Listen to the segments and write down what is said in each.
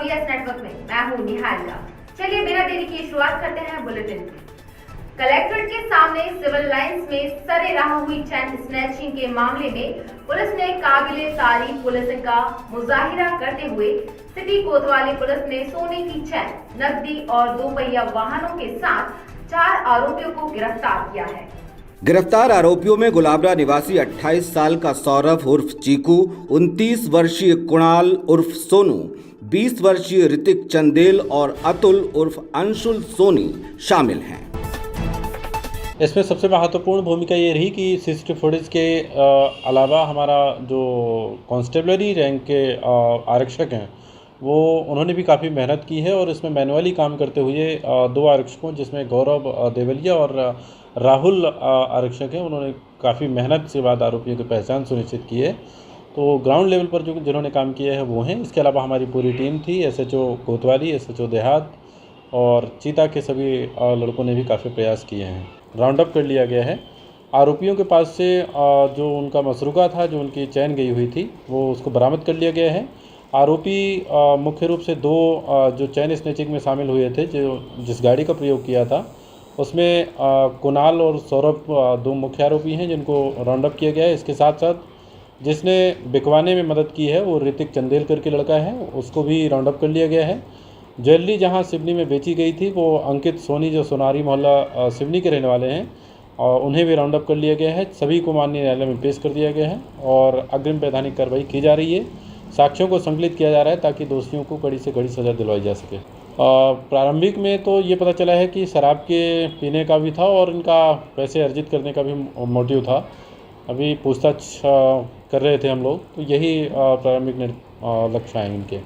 BS network में मैं हूं निहारिका। चलिए बिना देरी की शुरुआत करते हैं बुलेटिन। कलेक्ट्रेट के सामने सिविल लाइंस में सरेराह हुई चैन स्नैचिंग के मामले में पुलिस ने काबिले तारीफ पुलिसिंग का मुजाहिरा करते हुए सिटी कोतवाली पुलिस ने सोने की चैन, नकदी और 2 पहिया वाहनों के साथ 4 आरोपियों को गिरफ्तार किया है। गिरफ्तार आरोपियों में गुलाबरा निवासी 28 साल का सौरभ उर्फ चीकू, 29 वर्षीय कुणाल उर्फ सोनू, 20 वर्षीय ऋतिक चंदेल और अतुल उर्फ अंशुल सोनी शामिल हैं। इसमें सबसे महत्वपूर्ण भूमिका ये रही कि सीसीटीवी फुटेज के अलावा हमारा जो कांस्टेबलरी रैंक के आरक्षक हैं वो उन्होंने भी काफ़ी मेहनत की है और इसमें मैनुअली काम करते हुए 2 आरक्षकों जिसमें गौरव देवलिया और राहुल आरक्षक हैं, उन्होंने काफ़ी मेहनत से बाद आरोपियों की पहचान सुनिश्चित की है। तो ग्राउंड लेवल पर जो जिन्होंने काम किया है वो हैं। इसके अलावा हमारी पूरी टीम थी, एसएचओ कोतवाली, एसएचओ देहात और चीता के सभी लड़कों ने भी काफ़ी प्रयास किए हैं। राउंड अप कर लिया गया है। आरोपियों के पास से जो उनका मसरूका था, जो उनकी चैन गई हुई थी, वो उसको बरामद कर लिया गया है। आरोपी मुख्य रूप से 2 जो चैन स्नैचिंग में शामिल हुए थे, जो जिस गाड़ी का प्रयोग किया था उसमें कुणाल और सौरभ 2 मुख्य आरोपी हैं जिनको राउंड अप किया गया है। इसके साथ साथ जिसने बिकवाने में मदद की है वो ऋतिक चंदेल करके लड़का है, उसको भी राउंड अप कर लिया गया है। ज्वेलरी जहां सिवनी में बेची गई थी वो अंकित सोनी जो सोनारी मोहल्ला सिवनी के रहने वाले हैं और उन्हें भी राउंड अप कर लिया गया है। सभी को माननीय न्यायालय में पेश कर दिया गया है और अग्रिम वैधानिक कार्रवाई की जा रही है। साक्ष्यों को संकलित किया जा रहा है ताकि दोषियों को कड़ी से कड़ी सज़ा दिलवाई जा सके। प्रारंभिक में तो ये पता चला है कि शराब के पीने का भी था और इनका पैसे अर्जित करने का भी मोटिव था। अभी पूछताछ कर रहे थे हम लोग, तो यही प्रारंभिक लक्ष्य हैं इनके।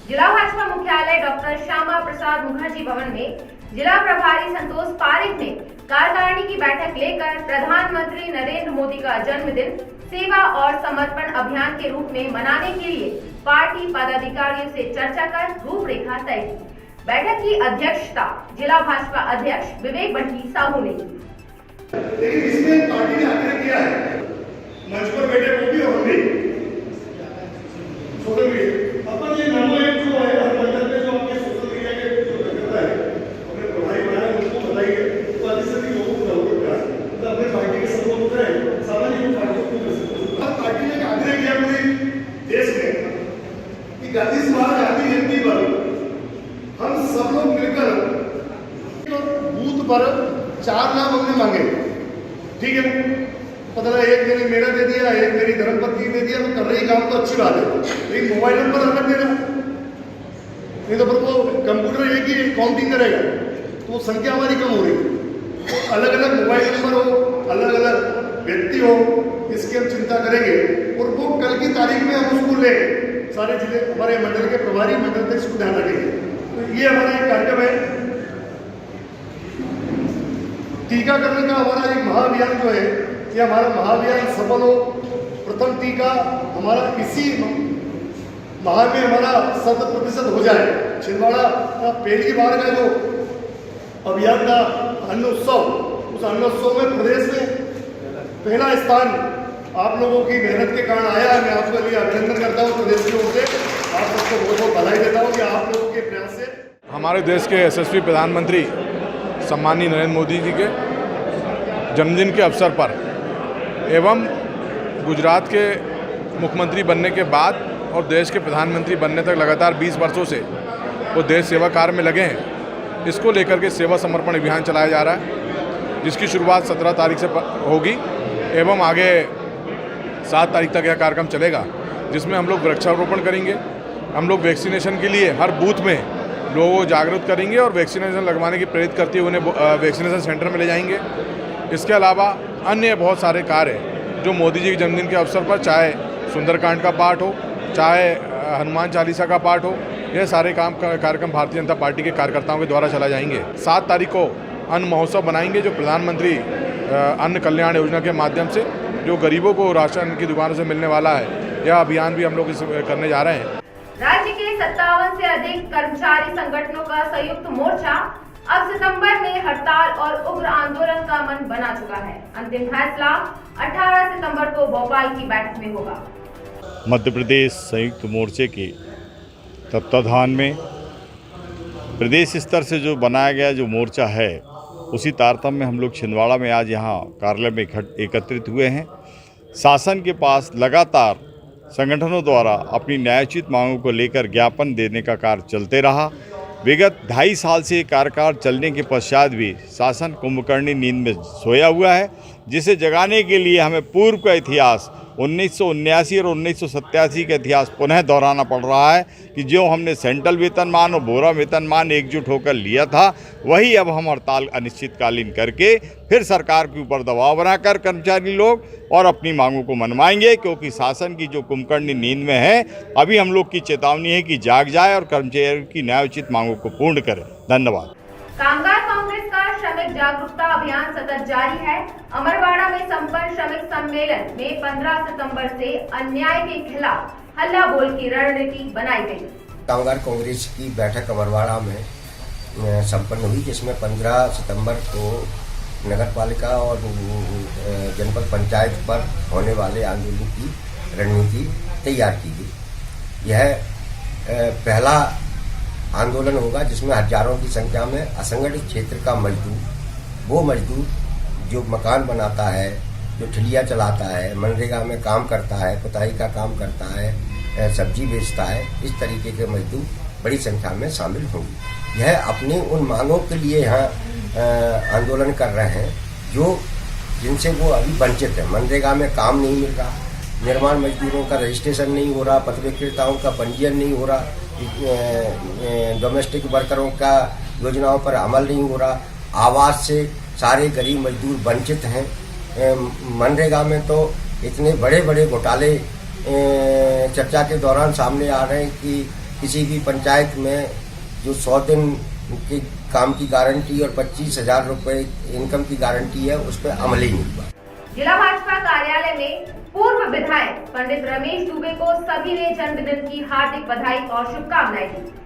जिला भाजपा मुख्यालय डॉक्टर श्यामा प्रसाद मुखर्जी भवन में जिला प्रभारी संतोष पारिक ने कार्यकारिणी की बैठक लेकर प्रधानमंत्री नरेंद्र मोदी का जन्मदिन सेवा और समर्पण अभियान के रूप में मनाने के लिए पार्टी पदाधिकारियों से चर्चा कर रूपरेखा तय की। बैठक की अध्यक्षता जिला भाजपा अध्यक्ष विवेक बंटी साहू ने की। लेकिन इसमें पार्टी ने आग्रह किया है, मंच पर बैठे वो भी और भी सोशल मीडिया अपन ये नमो ऐप जो है हर मंडल में जो आपके सोशल मीडिया के जो करता है अपने प्रभारी बनाए उनको बताइए तो अधिक से अधिक लोगों को जागरूक करें, तो अपने पार्टी के सपोर्ट करें, सामाजिक पार्टियों को पार्टी ने आग्रह किया पूरे देश में कि गांधी स्मारक गांधी जयंती पर हम सब लोग मिलकर बूथ पर 4 नाम हमने मांगे। ठीक है, पता नहीं एक मैंने मेरा दे दिया, एक मेरी धर्मपत्नी ने दे दिया, तो कर रही काम तो अच्छी बात है, लेकिन मोबाइल नंबर अलग देना, नहीं तो फिर वो कंप्यूटर एक ही काउंटिंग करेगा तो संख्या हमारी कम हो रही। तो अलग अलग मोबाइल नंबर हो, अलग अलग व्यक्ति हो, इसकी हम चिंता करेंगे और वो कल की तारीख में हम उसको ले सारे जिले हमारे मंडल के प्रभारी मंडल तक इसको ध्यान रखेंगे। तो ये हमारा एक कार्यक्रम है। टीकाकरण का हमारा एक महाअभियान जो है, ये हमारा महाअभियान सफल हो। प्रथम टीका हमारा इसी माह में हमारा 100% हो जाए। छिंदवाड़ा का पहली बार का जो अभियान था अन्न उत्सव, उस अन्न उत्सव में प्रदेश में पहला स्थान आप लोगों की मेहनत के कारण आया है। मैं आपके लिए अभिनंदन करता हूँ, प्रदेश की ओर से आप सबको बहुत बहुत बधाई देता हूँ कि आप लोगों के प्रयास से हमारे देश के यशस्वी प्रधानमंत्री सम्माननीय नरेंद्र मोदी जी के जन्मदिन के अवसर पर एवं गुजरात के मुख्यमंत्री बनने के बाद और देश के प्रधानमंत्री बनने तक लगातार 20 वर्षों से वो देश सेवा कार्य में लगे हैं। इसको लेकर के सेवा समर्पण अभियान चलाया जा रहा है, जिसकी शुरुआत 17 तारीख से होगी एवं आगे 7 तारीख तक यह कार्यक्रम चलेगा, जिसमें हम लोग वृक्षारोपण करेंगे। हम लोग वैक्सीनेशन के लिए हर बूथ में लोगों को जागरूक करेंगे और वैक्सीनेशन लगवाने की प्रेरित करते हुए उन्हें वैक्सीनेशन सेंटर में ले जाएंगे। इसके अलावा अन्य बहुत सारे कार्य जो मोदी जी के जन्मदिन के अवसर पर, चाहे सुंदरकांड का पाठ हो, चाहे हनुमान चालीसा का पाठ हो, यह सारे कार्यक्रम भारतीय जनता पार्टी के कार्यकर्ताओं के द्वारा चला जाएंगे। 7 तारीख को अन्न महोत्सव बनाएंगे, जो प्रधानमंत्री अन्न कल्याण योजना के माध्यम से जो गरीबों को राशन की दुकानों से मिलने वाला है, यह अभियान भी हम लोग करने जा रहे हैं। राज्य के 57 से अधिक कर्मचारी संगठनों का संयुक्त मोर्चा अब सितंबर में हड़ताल और उग्र आंदोलन का मन बना चुका है। अंतिम फैसला 18 सितंबर को भोपाल की बैठक में होगा। मध्य प्रदेश संयुक्त मोर्चे के तत्वाधान में प्रदेश स्तर से जो बनाया गया जो मोर्चा है, उसी तारतम्य में हम लोग छिंदवाड़ा में आज यहाँ कार्यालय में एकत्रित हुए हैं। शासन के पास लगातार संगठनों द्वारा अपनी न्यायोचित मांगों को लेकर ज्ञापन देने का कार्य चलते रहा। विगत 2.5 साल से कार्यकाल चलने के पश्चात भी शासन कुंभकर्णी नींद में सोया हुआ है, जिसे जगाने के लिए हमें पूर्व का इतिहास 1979 और 1987 का इतिहास पुनः दोहराना पड़ रहा है कि जो हमने सेंट्रल वेतनमान और बोरा वेतनमान एकजुट होकर लिया था, वही अब हम हड़ताल अनिश्चितकालीन करके फिर सरकार के ऊपर दबाव बनाकर कर्मचारी लोग और अपनी मांगों को मनवाएंगे, क्योंकि शासन की जो कुंभकर्णी नींद में है, अभी हम लोग की चेतावनी है कि जाग जाए और कर्मचारियों की न्यायोचित मांगों को पूर्ण करें। धन्यवाद। कामगार कांग्रेस का श्रमिक जागरूकता अभियान सतत जारी है। अमरवाड़ा में संपन्न श्रमिक सम्मेलन में 15 सितंबर से अन्याय के खिलाफ हल्ला बोल की रणनीति बनाई गई। कामगार कांग्रेस की बैठक अमरवाड़ा में संपन्न हुई, जिसमें 15 सितंबर को नगर पालिका और जनपद पंचायत पर होने वाले आंदोलन की रणनीति तैयार की गई। यह पहला आंदोलन होगा जिसमें हजारों की संख्या में असंगठित क्षेत्र का मजदूर, वो मजदूर जो मकान बनाता है, जो ठेलिया चलाता है, मनरेगा में काम करता है, पुताई का काम करता है, सब्जी बेचता है, इस तरीके के मजदूर बड़ी संख्या में शामिल होंगे। यह अपनी उन मांगों के लिए यहाँ आंदोलन कर रहे हैं जो जिनसे वो अभी वंचित है। मनरेगा में काम नहीं मिल रहा, निर्माण मजदूरों का रजिस्ट्रेशन नहीं हो रहा, पथ विक्रेताओं का पंजीयन नहीं हो रहा, डोमेस्टिक वर्करों का योजनाओं पर अमल नहीं हो रहा, आवास से सारे गरीब मजदूर वंचित हैं। मनरेगा में तो इतने बड़े बड़े घोटाले चर्चा के दौरान सामने आ रहे हैं कि किसी भी पंचायत में जो 100 दिन के काम की गारंटी और 25,000 रुपये इनकम की गारंटी है, उस पर अमल ही नहीं हुआ। जिला भाजपा कार्यालय में पूर्व विधायक पंडित रमेश दुबे को सभी ने जन्मदिन की हार्दिक बधाई और शुभकामनाएं दी।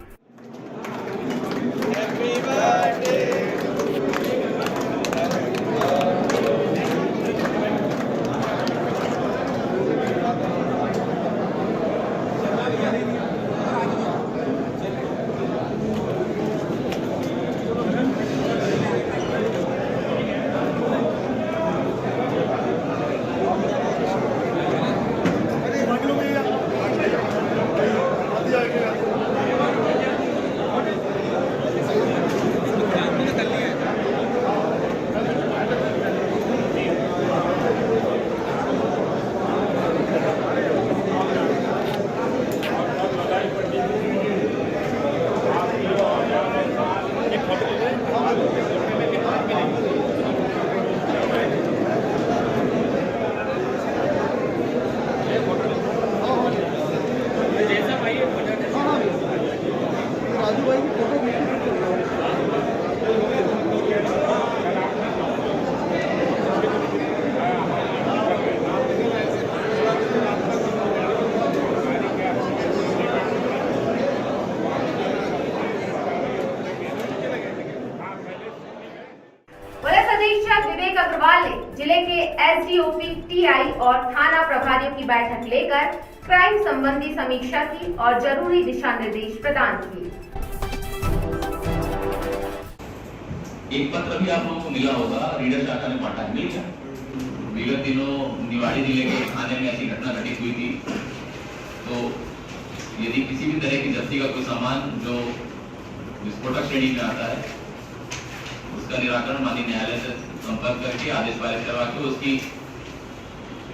विवेक अग्रवाल ने जिले के एसडीओपी, टीआई और थाना प्रभारियों की बैठक लेकर क्राइम संबंधी समीक्षा की और जरूरी दिशा निर्देश प्रदान किए। एक पत्र भी आप लोगों को मिला होगा, रीडर शाखा ने बांटा है, मिल गया। विगत दिनों निवाड़ी जिले के थाने में ऐसी घटना घटित हुई थी, तो यदि किसी भी तरह की जब्ती का कोई सामान जो विस्फोटक श्रेणी में आता है, उसका निराकरण माननीय न्यायालय से संपर्क करके आदेश पारित करवा के उसकी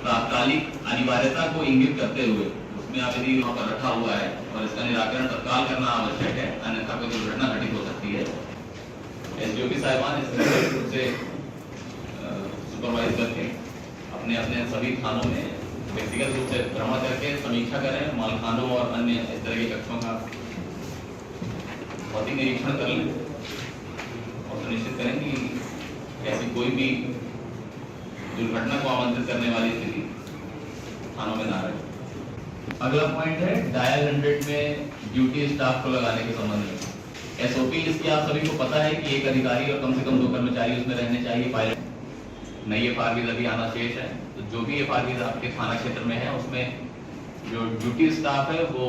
तात्कालिक अनिवार्यता को इंगित करते हुए उसमें आप यदि वहाँ पर रखा हुआ है और इसका निराकरण तत्काल करना आवश्यक है, अन्यथा कोई दुर्घटना घटित हो सकती है। एसडीओपी साहिबान इस रूप से सुपरवाइज करके अपने अपने सभी थानों में व्यक्तिगत रूप से भ्रमण करके समीक्षा करें, मालखानों और अन्य इस तरह के कक्षों का भौतिक निरीक्षण कर लें और सुनिश्चित करें कि ऐसी कोई भी दुर्घटना को आमंत्रित करने वाली स्थिति थानों में ना रहे। अगला पॉइंट है डायल 100 में ड्यूटी स्टाफ को लगाने के संबंध में एसओपी। इसकी आप सभी को पता है कि एक अधिकारी और कम से कम 2 कर्मचारी उसमें रहने चाहिए। पायलट नई एफआरवीज अभी आना शेष है, तो जो भी एफआरवीज आपके थाना क्षेत्र में है उसमें जो ड्यूटी स्टाफ है वो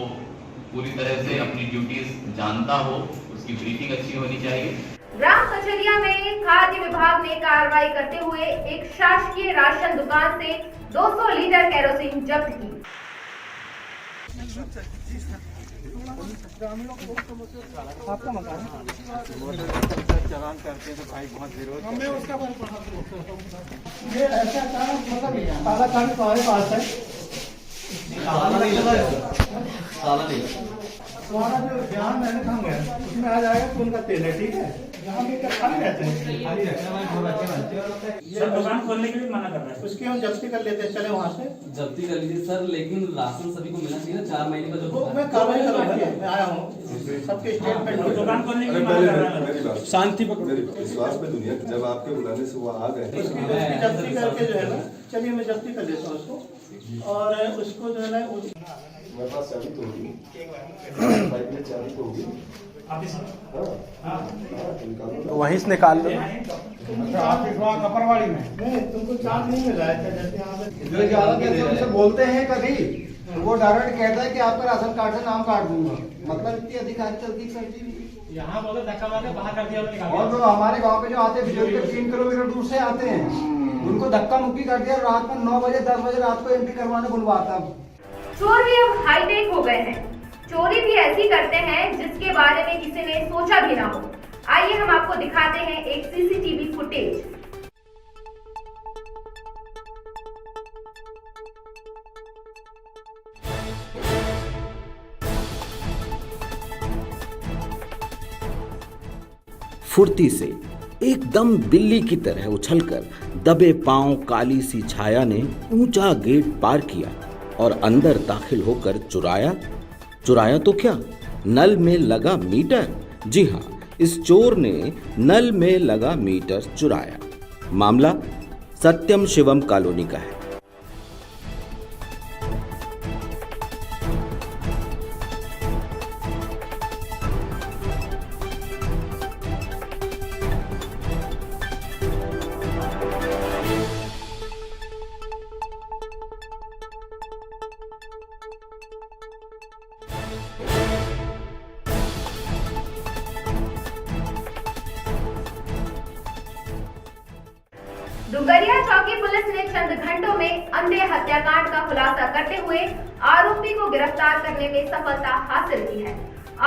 पूरी तरह से अपनी ड्यूटीज जानता हो, उसकी ब्रीफिंग अच्छी होनी चाहिए। ग्राम कचरिया में खाद्य विभाग ने कार्रवाई करते हुए एक शासकीय राशन दुकान से 200 लीटर केरोसिन जब्त की। आपका मकान चलान करते हैं तो भाई बहुत विरोध हमें उसका ये ऐसा मतलब ताला चाबी तुम्हारे पास है, तुम्हारा जो ध्यान मैंने कहा है उसमें आ जाएगा तो उनका तेल है, ठीक है। यहाँ पे खाली रहते हैं, खाली रहते हैं। सर दुकान खोलने के लिए मना कर रहे हैं, उसकी हम जब्ती कर लेते हैं, चले वहाँ से जब्ती कर लीजिए सर, लेकिन राशन सभी को मिलना चाहिए ना, 4 महीने का जो मैं कार्रवाई करूँगा, मैं आया हूँ सबके स्टेटमेंट। दुकान खोलने के लिए मना कर रहा है, शांति विश्वास में दुनिया जब आपके बुलाने से वो आ गए, जब्ती करके जो है ना, चलिए मैं जब्ती कर लेता हूँ उसको, और उसको जो है ना मेरे पास चाबी तो होगी, बाइक में चाबी तो होगी, तो वहीं से निकाल लो। कपरवाड़ी में नहीं, तुमको चार्ज नहीं मिल रहा है, जैसे उनसे बोलते हैं कभी तो वो डायरेक्ट कहता है कि आपका राशन कार्ड से नाम काट दूंगा, मतलब इतनी अधिकारी चलती सर। यहाँ बोले धक्का मार के बाहर कर दिया, और जो हमारे गांव पे जो आते हैं 3 किलोमीटर दूर से आते हैं, उनको धक्का मुक्की कर दिया, रात में 9 बजे 10 बजे रात को एंट्री करवाने बुलवाता। चोर भी अब हाईटेक हो गए हैं, चोरी भी ऐसी करते हैं जिसके बारे में किसी ने सोचा भी ना हो। आइए हम आपको दिखाते हैं एक सीसीटीवी फुटेज। फुर्ती से एकदम बिल्ली की तरह उछलकर दबे पांव काली सी छाया ने ऊंचा गेट पार किया और अंदर दाखिल होकर चुराया तो क्या, नल में लगा मीटर। जी हां, इस चोर ने नल में लगा मीटर चुराया। मामला सत्यम शिवम कॉलोनी का है। डुंगरिया चौकी पुलिस ने चंद घंटों में अंधे हत्याकांड का खुलासा करते हुए आरोपी को गिरफ्तार करने में सफलता हासिल की है।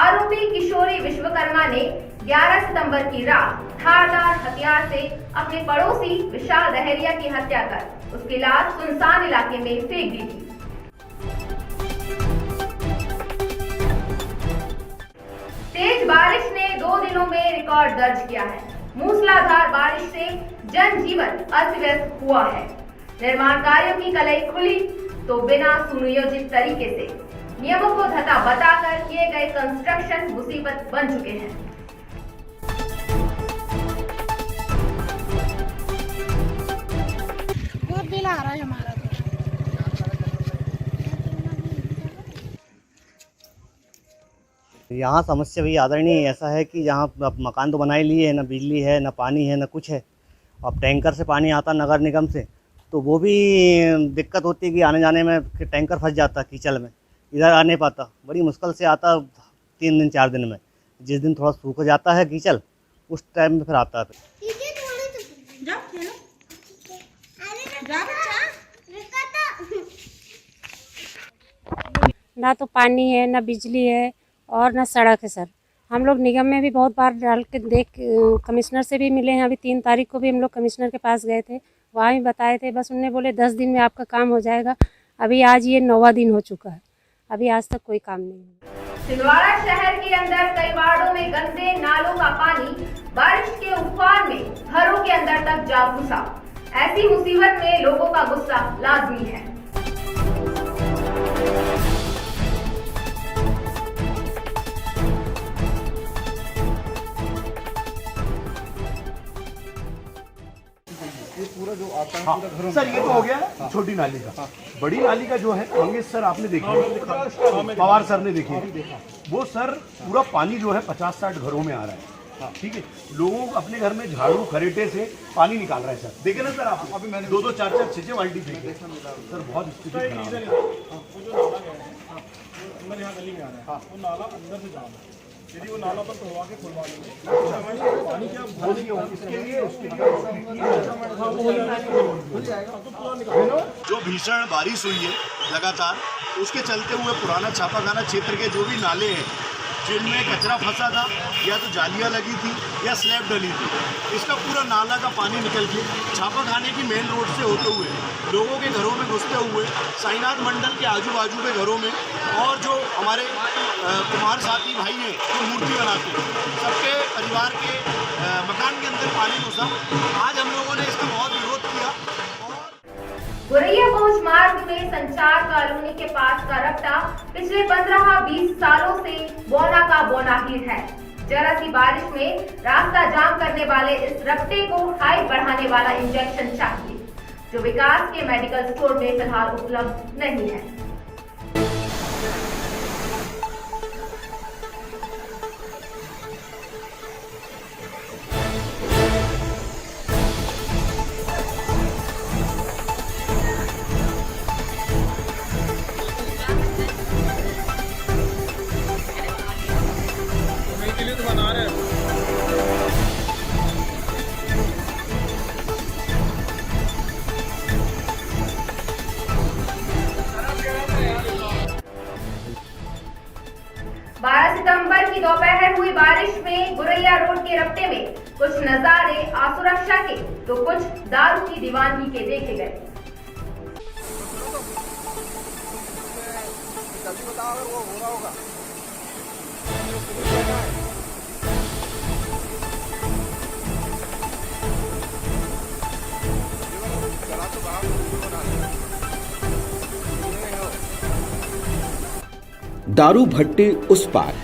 आरोपी किशोरी विश्वकर्मा ने 11 सितंबर की रात धारदार हथियार से अपने पड़ोसी विशाल दहरिया की हत्या कर उसकी लाश सुनसान इलाके में फेंक दी थी। तेज बारिश ने 2 दिनों में रिकॉर्ड दर्ज किया है। मूसलाधार बारिश से जनजीवन अस्त व्यस्त हुआ है। निर्माण कार्यों की कलई खुली तो बिना सुनियोजित तरीके से नियमों को धता बताकर किए गए कंस्ट्रक्शन मुसीबत बन चुके हैं। बहुत बिल आ रहा है हमारा। यहाँ समस्या भी आदरणीय ऐसा है कि यहाँ अब मकान तो बना ही लिए है, ना बिजली है, ना पानी है, ना कुछ है। अब टैंकर से पानी आता नगर निगम से, तो वो भी दिक्कत होती है कि आने जाने में कि टैंकर फंस जाता कीचड़ में, इधर आ नहीं पाता, बड़ी मुश्किल से आता 3 दिन 4 दिन में। जिस दिन थोड़ा सूख जाता है कीचड़ उस टाइम में फिर आता है। ना तो पानी है, ना बिजली है और ना सड़क है सर। हम लोग निगम में भी बहुत बार डाल के कमिश्नर से भी मिले हैं। अभी 3 तारीख को भी हम लोग कमिश्नर के पास गए थे, वहाँ भी बताए थे, बस उन्होंने बोले 10 दिन में आपका काम हो जाएगा। अभी आज ये 9वां दिन हो चुका है, अभी आज तक कोई काम नहीं हुआ। छिंदवाड़ा शहर के अंदर कई वार्डों में गंदे नालों का पानी बारिश के उफान में घरों के अंदर तक जा घुसा। ऐसी मुसीबत में लोगों का गुस्सा लाजमी है। पूरा जो आता है पूरा घरों सर, ये तो हो गया छोटी नाली का। बड़ी नाली का जो है कांग्रेस सर आपने देखी, पवार सर ने देखी, वो सर पूरा पानी जो है 50-60 घरों में आ रहा है। ठीक है, लोगों अपने घर में झाड़ू खरेटे से पानी निकाल रहे हैं सर। देखे ना सर आप, अभी मैंने 2-2 4-4 6-6 बाल्टी फेंके सर, बहुत स्थिति खराब है। अंदर यहाँ गली में आ रहा है, वो नाला अंदर से जाम है, यदि वो नाला पर तोड़वा के खुलवा लेंगे पानी क्या इसके लिए जो भीषण बारिश हुई है लगातार, उसके चलते हुए पुराना छापाखाना क्षेत्र के जो भी नाले हैं जिनमें कचरा फंसा था, या तो जालियाँ लगी थी या स्लैब डली थी, इसका पूरा नाला का पानी निकल के छापाखाने की मेन रोड से होते हुए लोगों के घरों में घुसते हुए साईनाथ मंडल के आजू बाजू के घरों में, और जो हमारे कुमार साथी भाई हैं जो मूर्ति बनाते हैं, सबके परिवार के मकान के अंदर पानी घुसा। आज हम लोगों ने इसका बहुत विरोध किया। गोरैया पहुंच मार्ग में संचार कॉलोनी के पास का रपटा पिछले 15-20 सालों से बोना का बोना ही है। जरा सी बारिश में रास्ता जाम करने वाले इस रपटे को हाइट बढ़ाने वाला इंजेक्शन चाहिए, जो विकास के मेडिकल स्टोर में फिलहाल उपलब्ध नहीं है। सितंबर की दोपहर हुई बारिश में गोरैया रोड के रपटे में कुछ नजारे असुरक्षा के तो कुछ दारू की दीवानगी के देखे गए। दारू भट्टी उस पार।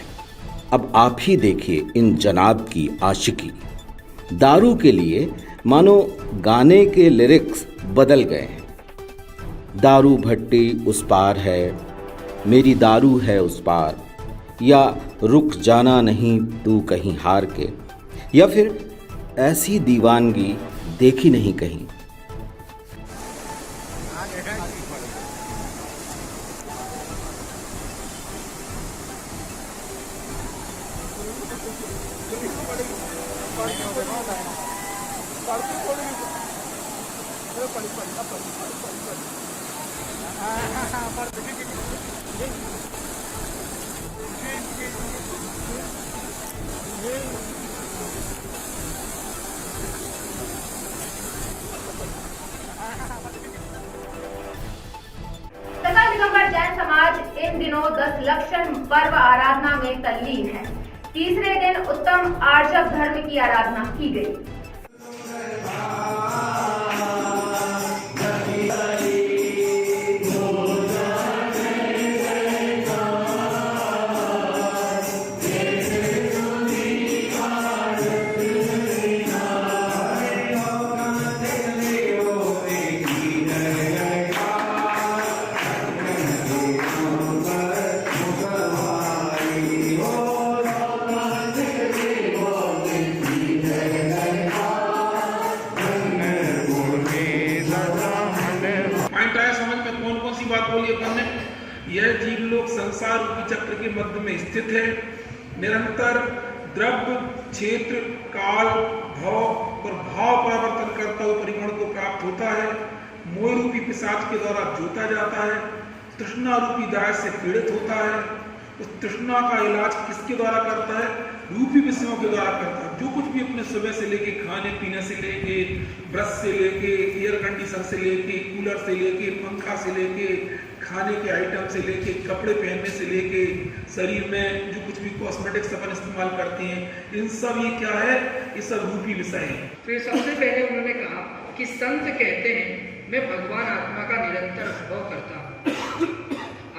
अब आप ही देखिए इन जनाब की आशिकी। दारू के लिए मानो गाने के लिरिक्स बदल गए हैं। दारू भट्टी उस पार है, मेरी दारू है उस पार, या रुक जाना नहीं तू कहीं हार के, या फिर ऐसी दीवानगी देखी नहीं कहीं। जैन समाज इन दिनों 10 लक्षण पर्व आराधना में तल्लीन है। तीसरे दिन उत्तम आर्जव धर्म की आराधना की गई। यह जीवलोक संसार रूपी चक्र के मध्य में स्थित है। निरंतर द्रव्य, क्षेत्र, काल, भाव और भाव परिवर्तन करता हुआ परिगण को प्राप्त होता है। मोह रूपी पिशाच के द्वारा जोता जाता है। तृष्णा रूपी दाह से पीड़ित होता है। उस तृष्णा का इलाज किसके द्वारा करता है? रूपी विषयों के द्वारा करता है। जो कुछ भी अपने सुबह से लेके, खाने पीने से लेके, ब्रश से लेके, एयर कंडीशनर से लेके, कूलर से लेके, पंखा से लेके, खाने के आइटम से लेके, कपड़े पहनने से लेके, शरीर में जो कुछ भी कॉस्मेटिक्स अपन इस्तेमाल करते हैं, इन सब ये क्या है? ये सब रूपी विषय है। तो सबसे पहले उन्होंने कहा कि संत कहते हैं मैं भगवान आत्मा का निरंतर अनुभव करता हूँ।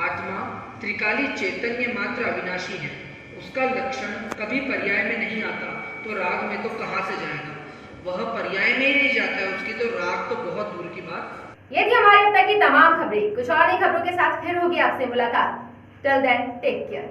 आत्मा त्रिकाली चैतन्य मात्र अविनाशी है। उसका लक्षण कभी पर्याय में नहीं आता, तो राग में तो कहाँ से जाएगा? वह पर्याय में ही नहीं जाता है, उसकी तो राग तो बहुत दूर की बात। ये थी हमारे अब तक की तमाम खबरें। कुछ और नई खबरों के साथ फिर होगी आपसे मुलाकात। Till then take care.